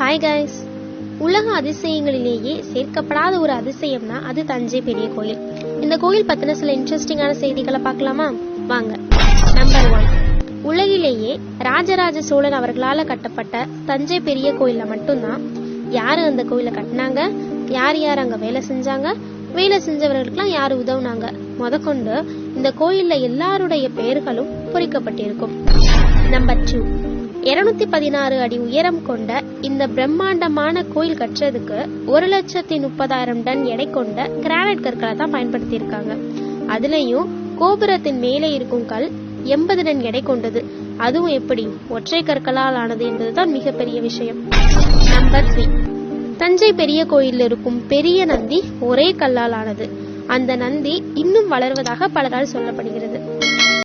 Hi guys, உலக அதிசயங்களிலேயே சேர்க்கப்படாத ஒரு அதிசயம்னா அது தஞ்சை பெரிய கோயில். இந்த கோயில் பத்தின சில இன்ட்ரெஸ்டிங்கான செய்திகளை பார்க்கலாமா? வாங்க. நம்பர் 1, உலகிலேயே ராஜராஜ சோழன் அவர்களால கட்டப்பட்ட தஞ்சை பெரிய கோயில்ல மட்டும்தான் யாரு அந்த கோயிலை கட்டினாங்க, யார் யார் அங்க வேலை செஞ்சாங்க, வேலை செஞ்சவர்களுக்கெல்லாம் யாரு உதவுனாங்க முதற்கொண்டு இந்த கோயில்ல எல்லாருடைய பெயர்களும் பொறிக்கப்பட்டிருக்கும். நம்பர் 2, 216 அடி உயரம் கொண்ட இந்த பிரம்மாண்டமான கோயில் கட்டுறதுக்கு 1,30,000 டன் எடை கொண்ட கிரானைட் கற்களை தான் பயன்படுத்தி இருக்காங்க. அதுலயும் கோபுரத்தின் மேலே இருக்கும் கல் 80 டன் எடை கொண்டது. அதுவும் எப்படி? ஒற்றை கற்களால் ஆனது என்பதுதான் மிகப்பெரிய விஷயம். நம்பர் 3, தஞ்சை பெரிய கோயிலில் இருக்கும் பெரிய நந்தி ஒரே கல்லால் ஆனது. அந்த நந்தி இன்னும் வளர்வதாக பலரால் சொல்லப்படுகிறது.